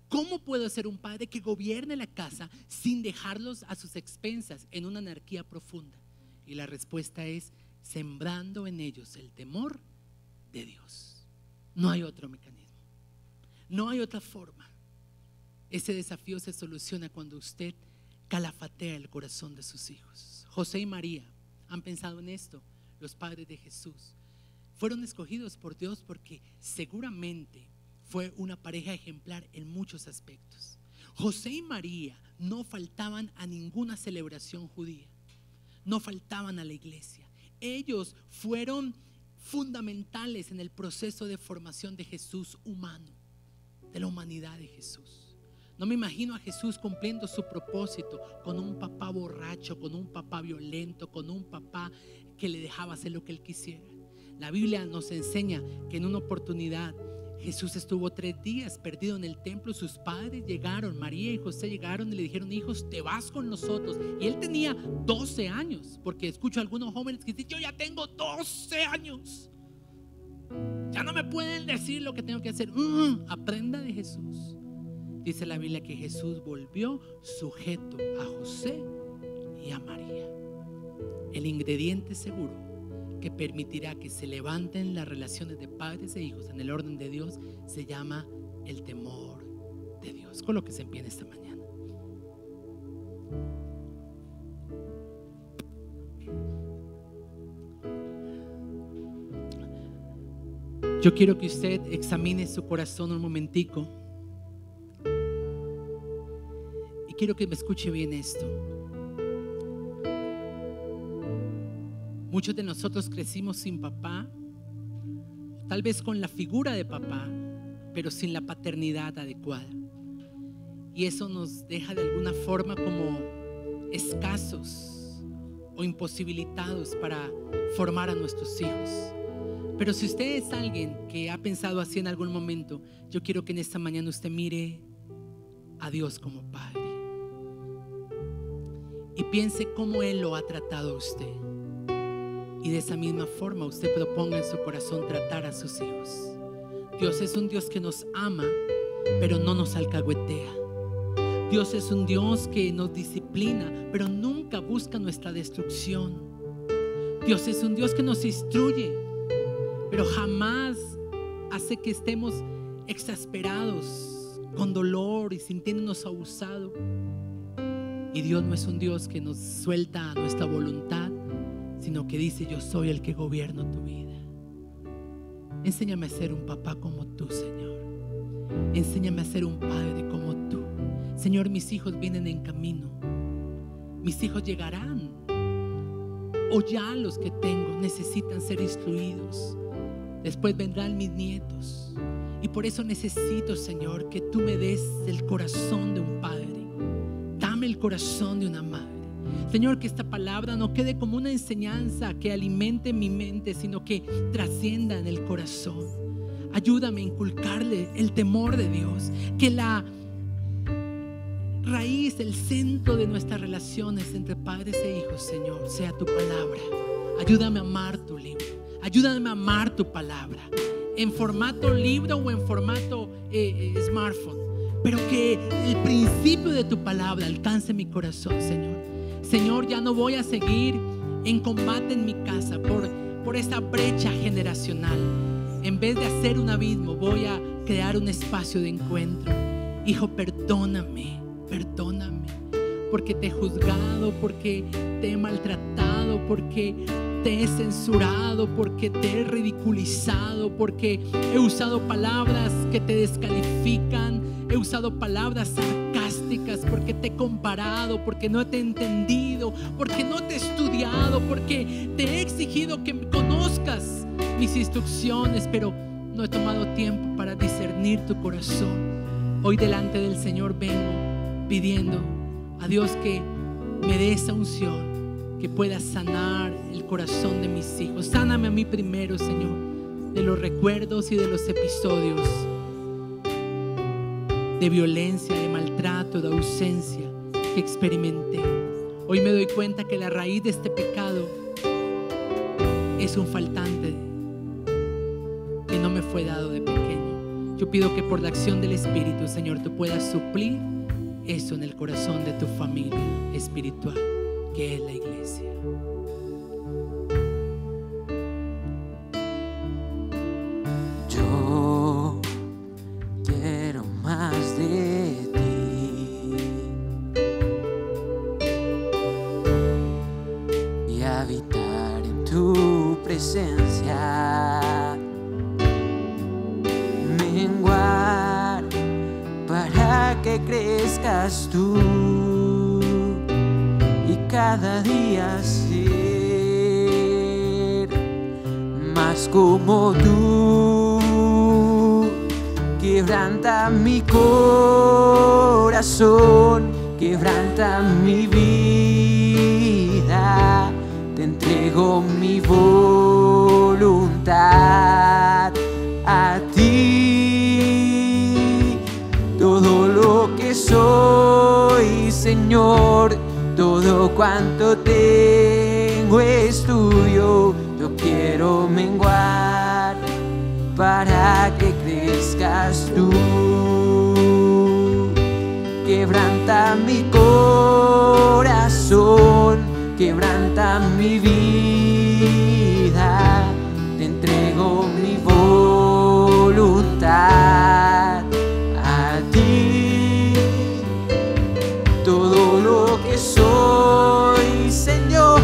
¿Cómo puedo ser un padre que gobierne la casa sin dejarlos a sus expensas en una anarquía profunda? Y la respuesta es: sembrando en ellos el temor de Dios. No hay otro mecanismo, no hay otra forma. Ese desafío se soluciona cuando usted calafatea el corazón de sus hijos. José y María han pensado en esto. Los padres de Jesús fueron escogidos por Dios porque seguramente fue una pareja ejemplar en muchos aspectos. José y María no faltaban a ninguna celebración judía, no faltaban a la iglesia. Ellos fueron fundamentales en el proceso de formación de Jesús humano, de la humanidad de Jesús. No me imagino a Jesús cumpliendo su propósito con un papá borracho, con un papá violento, con un papá que le dejaba hacer lo que él quisiera. La Biblia nos enseña que en una oportunidad Jesús estuvo 3 días perdido en el templo. Sus padres llegaron, María y José llegaron y le dijeron: hijos, te vas con nosotros. Y él tenía 12 años, porque escucho a algunos jóvenes que dicen: yo ya tengo 12 años, ya no me pueden decir lo que tengo que hacer. Aprenda de Jesús. Dice la Biblia que Jesús volvió sujeto a José y a María. El ingrediente seguro que permitirá que se levanten las relaciones de padres e hijos en el orden de Dios se llama el temor de Dios. Colóquese en pie en esta mañana. Yo quiero que usted examine su corazón un momentico. Y quiero que me escuche bien esto. Muchos de nosotros crecimos sin papá, tal vez con la figura de papá, pero sin la paternidad adecuada. Y eso nos deja de alguna forma como escasos o imposibilitados para formar a nuestros hijos. Pero si usted es alguien que ha pensado así en algún momento, yo quiero que en esta mañana usted mire a Dios como Padre y piense cómo Él lo ha tratado a usted. Y de esa misma forma usted proponga en su corazón tratar a sus hijos. Dios es un Dios que nos ama, pero no nos alcahuetea. Dios es un Dios que nos disciplina, pero nunca busca nuestra destrucción. Dios es un Dios que nos instruye, pero jamás hace que estemos exasperados, con dolor y sintiéndonos abusados. Y Dios no es un Dios que nos suelta a nuestra voluntad, sino que dice: yo soy el que gobierno tu vida. Enséñame a ser un papá como tú, Señor. Enséñame a ser un padre como tú. Señor, mis hijos vienen en camino. Mis hijos llegarán, o ya los que tengo necesitan ser instruidos. Después vendrán mis nietos. Y por eso necesito, Señor, que tú me des el corazón de un padre. Dame el corazón de una madre. Señor, que esta palabra no quede como una enseñanza que alimente mi mente, sino que trascienda en el corazón. Ayúdame a inculcarle el temor de Dios. Que la raíz, el centro de nuestras relaciones entre padres e hijos, Señor, sea tu palabra. Ayúdame a amar tu libro. Ayúdame a amar tu palabra, en formato libro o en formato smartphone. Pero que el principio de tu palabra alcance mi corazón, Señor. Señor, ya no voy a seguir en combate en mi casa por esta brecha generacional. En vez de hacer un abismo, voy a crear un espacio de encuentro. Hijo, perdóname, porque te he juzgado, porque te he maltratado, porque te he censurado, porque te he ridiculizado, porque he usado palabras que te descalifican, he usado palabras sarcásticas, porque te he comparado, porque no te he entendido, porque no te he estudiado, porque te he exigido que conozcas mis instrucciones, pero no he tomado tiempo para discernir tu corazón. Hoy delante del Señor vengo pidiendo a Dios que me dé esa unción, que puedas sanar el corazón de mis hijos. Sáname a mí primero, Señor, de los recuerdos y de los episodios de violencia, de maltrato, de ausencia que experimenté. Hoy me doy cuenta que la raíz de este pecado es un faltante que no me fue dado de pequeño. Yo pido que por la acción del Espíritu, Señor, tú puedas suplir eso en el corazón de tu familia espiritual, que es la iglesia. Yo quiero más de ti y habitar en tu presencia, menguar para que crezcas tú y cada día ser más como tú. Quebranta mi corazón, quebranta mi vida, te entrego mi voluntad a ti. Todo lo que soy, Señor, todo cuanto tengo es tuyo. Yo quiero menguar para que crezcas tú. Quebranta mi corazón, quebranta mi vida, te entrego mi voluntad a ti. Todo lo que soy, Señor,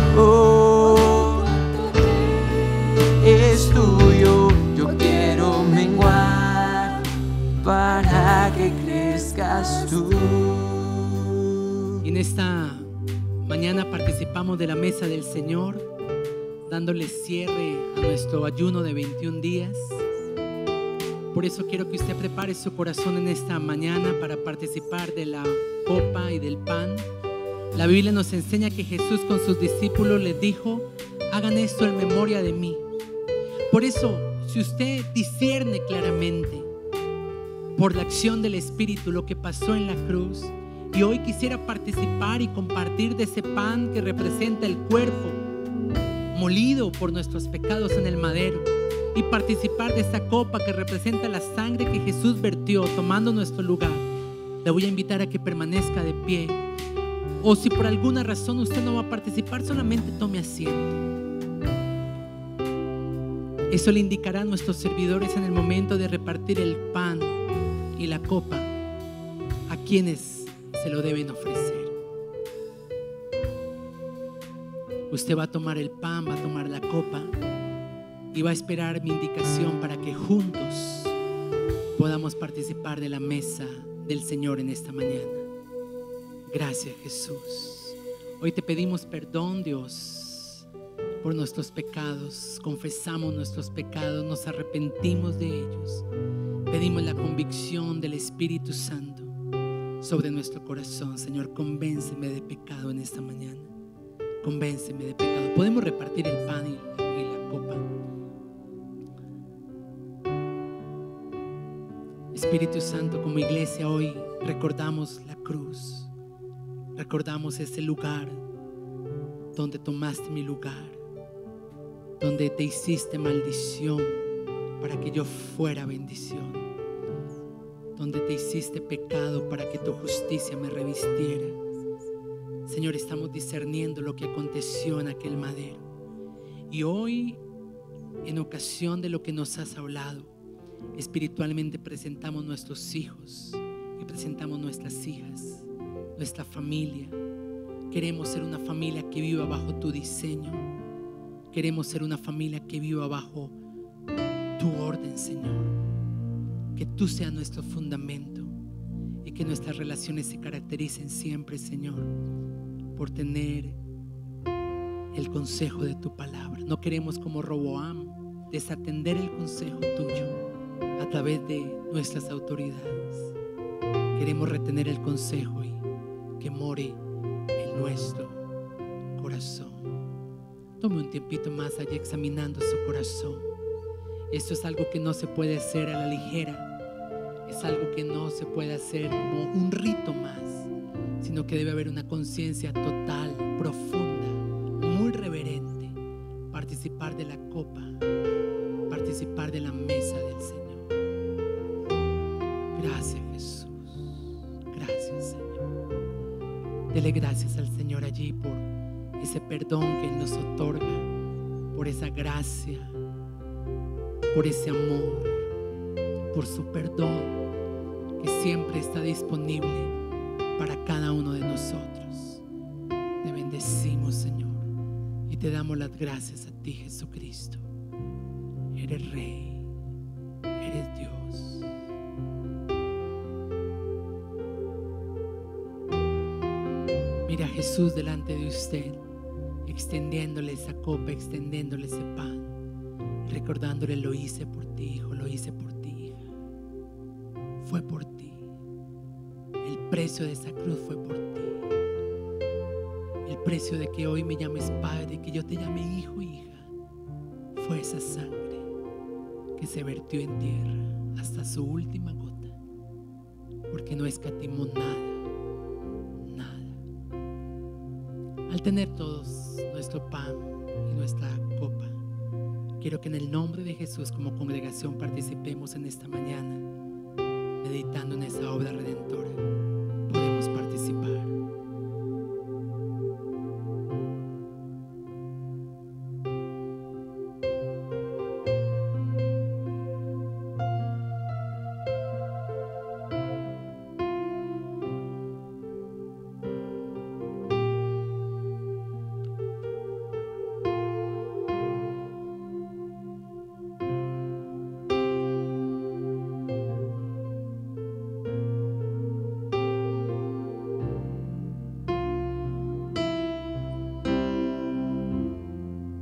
es tuyo. Yo quiero menguar para que crezcas tú. Y en esta mañana participamos de la mesa del Señor, dándole cierre a nuestro ayuno de 21 días. Por eso quiero que usted prepare su corazón en esta mañana para participar de la copa y del pan. La Biblia nos enseña que Jesús con sus discípulos les dijo: hagan esto en memoria de mí. Por eso, si usted discierne claramente por la acción del Espíritu lo que pasó en la cruz, y hoy quisiera participar y compartir de ese pan que representa el cuerpo molido por nuestros pecados en el madero, y participar de esta copa que representa la sangre que Jesús vertió tomando nuestro lugar, le voy a invitar a que permanezca de pie. O si por alguna razón usted no va a participar, solamente tome asiento. Eso le indicará a nuestros servidores en el momento de repartir el pan y la copa a quienes se lo deben ofrecer. Usted va a tomar el pan, va a tomar la copa y va a esperar mi indicación para que juntos podamos participar de la mesa del Señor en esta mañana. Gracias, Jesús. Hoy te pedimos perdón, Dios, por nuestros pecados. Confesamos nuestros pecados, nos arrepentimos de ellos. Pedimos la convicción del Espíritu Santo sobre nuestro corazón. Señor, convénceme de pecado en esta mañana. Convénceme de pecado. Podemos repartir el pan y la copa. Espíritu Santo, como iglesia hoy recordamos la cruz. Recordamos ese lugar donde tomaste mi lugar, donde te hiciste maldición para que yo fuera bendición, donde te hiciste pecado para que tu justicia me revistiera. Señor, estamos discerniendo lo que aconteció en aquel madero. Y hoy, en ocasión de lo que nos has hablado, espiritualmente presentamos nuestros hijos y presentamos nuestras hijas, nuestra familia. Queremos ser una familia que viva bajo tu diseño. Queremos ser una familia que viva bajo tu orden, Señor. Que tú seas nuestro fundamento y que nuestras relaciones se caractericen siempre, Señor, por tener el consejo de tu palabra. No queremos, como Roboam, desatender el consejo tuyo a través de nuestras autoridades. Queremos retener el consejo y que more en nuestro corazón. Tome un tiempito más allí examinando su corazón. Esto es algo que no se puede hacer a la ligera. Es algo que no se puede hacer como un rito más, sino que debe haber una conciencia total, profunda, muy reverente. Participar de la copa, participar de la mesa del Señor. Gracias, Jesús. Gracias, Señor. Dele gracias al Señor allí por ese perdón que Él nos otorga, por esa gracia, por ese amor, por su perdón que siempre está disponible para cada uno de nosotros. Te bendecimos, Señor, y te damos las gracias a ti, Jesucristo. Eres Rey, eres Dios. Mira a Jesús delante de usted, extendiéndole esa copa, extendiéndole ese pan, recordándole: lo hice por ti, hijo, lo hice por ti, hija. Fue por ti. El precio de esa cruz fue por ti. El precio de que hoy me llames Padre, que yo te llame hijo, hija, fue esa sangre que se vertió en tierra hasta su última gota, porque no escatimó nada. Al tener todos nuestro pan y nuestra copa, quiero que en el nombre de Jesús como congregación participemos en esta mañana, meditando en esa obra redentora. Podemos participar.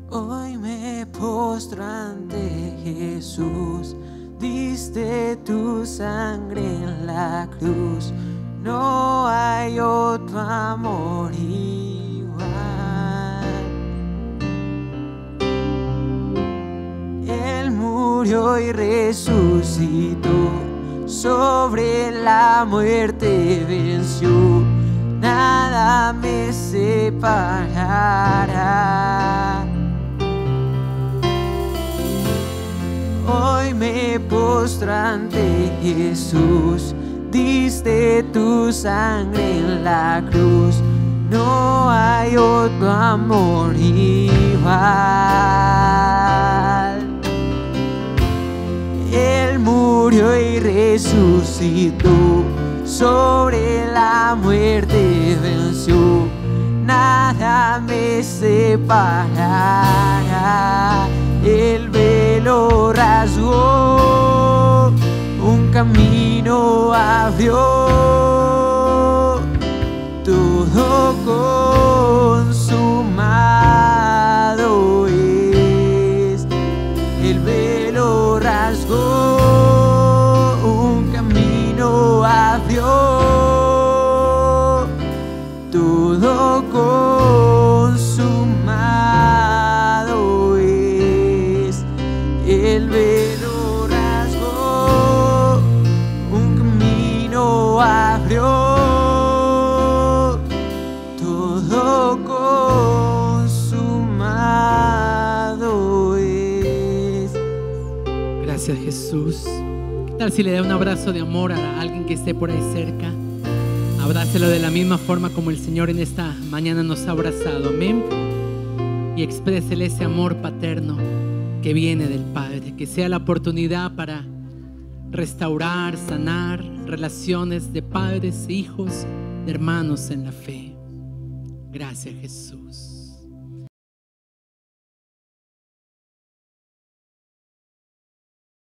Hoy me postro ante Jesús, diste tu sangre en la cruz, no hay otro amor igual. Él murió y resucitó, sobre la muerte venció, nada me separará. Hoy me postro ante Jesús, diste tu sangre en la cruz, no hay otro amor igual. Él murió y resucitó, sobre la muerte venció, nada me separará. El velo rasgó, un camino abrió, todo consumado es. El velo rasgó, un camino abrió, todo consumado es. El velo rasgó, un camino abrió, todo consumado es. Gracias, Jesús. ¿Qué tal si le da un abrazo de amor a alguien que esté por ahí cerca? Abrácelo de la misma forma como el Señor en esta mañana nos ha abrazado. Amén. Y exprésele ese amor paterno que viene del Padre. Que sea la oportunidad para restaurar, sanar relaciones de padres, hijos, de hermanos en la fe. Gracias, Jesús.